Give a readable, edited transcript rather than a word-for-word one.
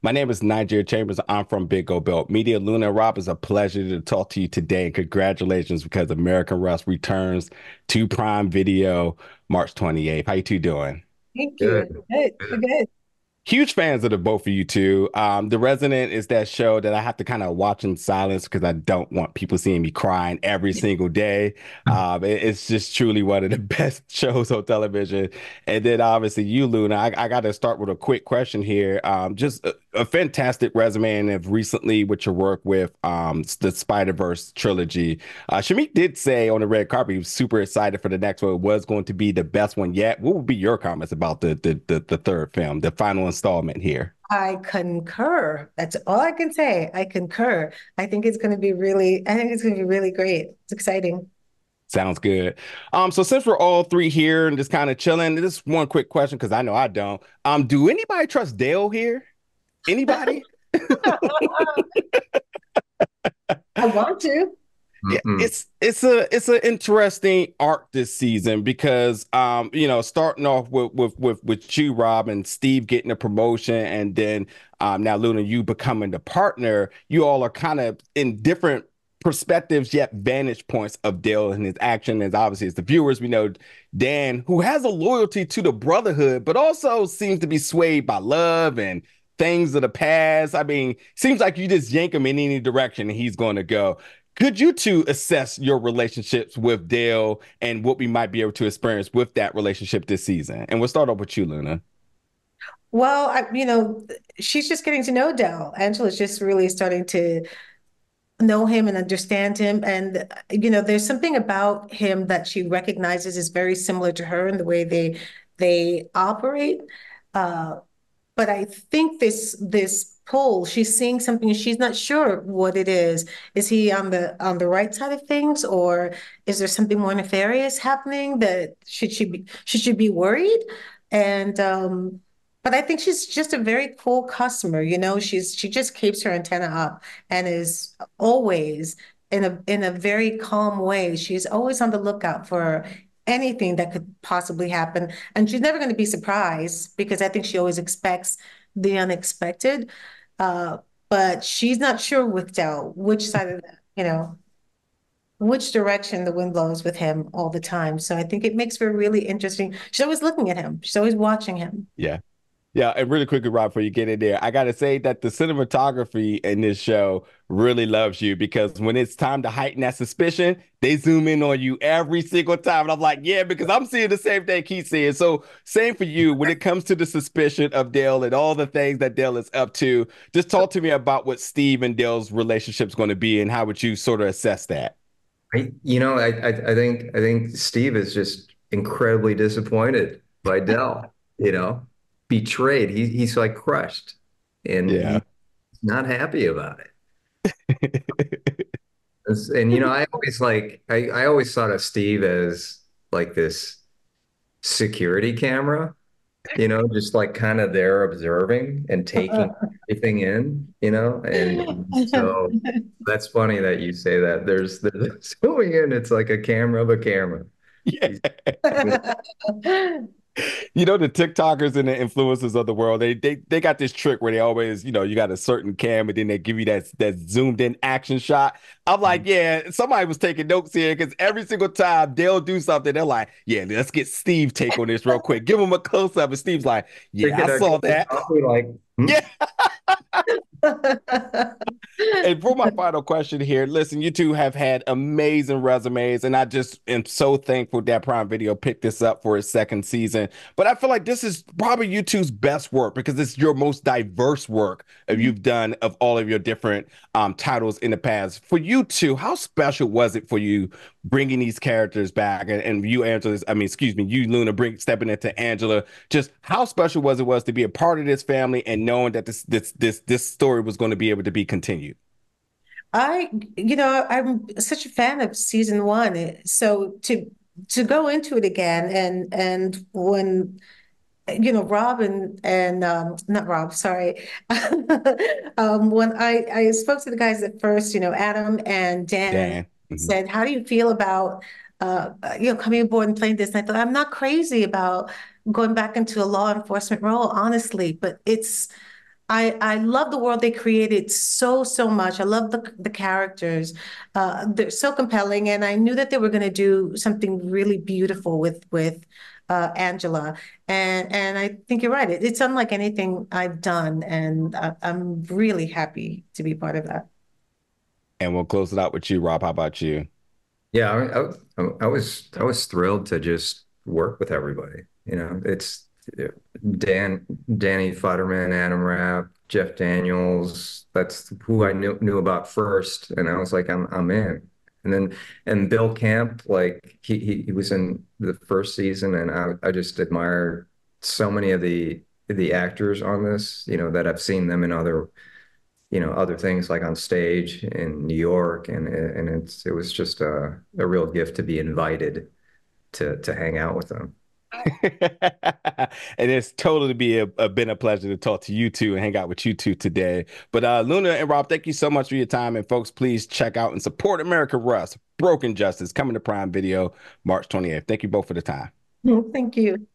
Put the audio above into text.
My name is Nigeria Chambers. I'm from Big O Belt Media. Luna and Rob, it's a pleasure to talk to you today. And congratulations because American Rust returns to Prime Video March 28th. How you two doing? Thank you. Good. Good. We're Good. good. Huge fans of the both of you two. The Resident is that show that I have to kind of watch in silence because I don't want people seeing me crying every single day. It's just truly one of the best shows on television. And then obviously you, Luna, I got to start with a quick question here. Just a fantastic resume and have recently with your work with the Spider-Verse trilogy. Shamik did say on the red carpet he was super excited for the next one. It was going to be the best one yet. What would be your comments about the third film, the final installment here? I concur. That's all I can say. I concur. I think it's going to be really great. It's exciting. Sounds good. So since we're all three here and just kind of chilling, this one quick question because I know I don't. Do anybody trust Dale here? Anybody? I want to. Yeah, Mm-mm. it's an interesting arc this season because starting off with you, Rob, and Steve getting a promotion, and then now Luna, you becoming the partner, you all are kind of in different perspectives yet vantage points of Dale and his action. As obviously as the viewers, we know Dan, who has a loyalty to the Brotherhood, but also seems to be swayed by love and things of the past. I mean, seems like you just yank him in any direction and he's going to go. Could you two assess your relationships with Dale and what we might be able to experience with that relationship this season? And we'll start off with you, Luna. Well, she's just getting to know Dell. Angela's just really starting to know him and understand him. And, there's something about him that she recognizes is very similar to her in the way they operate. Uh, But I think this pull, she's seeing something and she's not sure what it is. Is he on the right side of things, or is there something more nefarious happening that should she be worried? And but I think she's just a very cool customer, she just keeps her antenna up and is always in a very calm way. She's always on the lookout for anything that could possibly happen. And she's never going to be surprised because I think she always expects the unexpected. Uh, but she's not sure with Dell which side of which direction the wind blows with him all the time. So I think it makes her really interesting. She's always looking at him. She's always watching him. Yeah. Yeah, and really quickly, Rob, before you get in there, I gotta say that the cinematography in this show really loves you because when it's time to heighten that suspicion, they zoom in on you every single time. And I'm like, yeah, because I'm seeing the same thing he's seeing. So same for you when it comes to the suspicion of Dale and all the things that Dale is up to. Just talk to me about what Steve and Dale's relationship's going to be and how would you sort of assess that? I think Steve is just incredibly disappointed by Dell, betrayed. He's like crushed and he's Yeah. not happy about it. And I always thought of Steve as like this security camera, just like kind of there observing and taking everything in, and so that's funny that you say that. There's zooming in, it's like a camera of a camera. Yeah. He's really The TikTokers and the influencers of the world, they got this trick where they always, you got a certain cam and then they give you that zoomed in action shot. I'm like, yeah, somebody was taking notes here because every single time they'll do something, they're like, yeah, let's get Steve take on this real quick. Give him a close up, and Steve's like, yeah, I drinking a saw cup of that. coffee, like, Yeah. And for my final question here, listen, you two have had amazing resumes, and I just am so thankful that Prime Video picked this up for its second season. But I feel like this is probably you two's best work because it's your most diverse work of you've done of all of your different titles in the past. For you two, how special was it for you bringing these characters back and you, Angela, I mean, excuse me, you, Luna, stepping into Angela? Just how special was to be a part of this family and knowing that this story was going to be able to be continued? I'm such a fan of season one. So to go into it again and when Rob and not Rob, sorry. When I spoke to the guys at first, Adam and Dan Dan. Mhm. said, "How do you feel about coming aboard and playing this?" And I thought, I'm not crazy about going back into a law enforcement role, honestly, but I love the world they created so much. I love the characters. They're so compelling, and I knew that they were going to do something really beautiful with Angela. And I think you're right. It's unlike anything I've done, and I'm really happy to be part of that. And we'll close it out with you, Rob. How about you? Yeah, I was thrilled to just work with everybody. You know, it's Danny Futterman, Adam Rapp, Jeff Daniels. That's who I knew about first, and I was like, I'm in. And then and Bill Camp, like he was in the first season, and I just admire so many of the actors on this. You know, that I've seen them in other other things like on stage in New York, and it was just a real gift to be invited to hang out with them. And it's totally been a pleasure to talk to you two and hang out with you two today. But Luna and Rob, thank you so much for your time. And folks, please check out and support America Rust, Broken Justice, coming to Prime Video March 28th. Thank you both for the time. Thank you.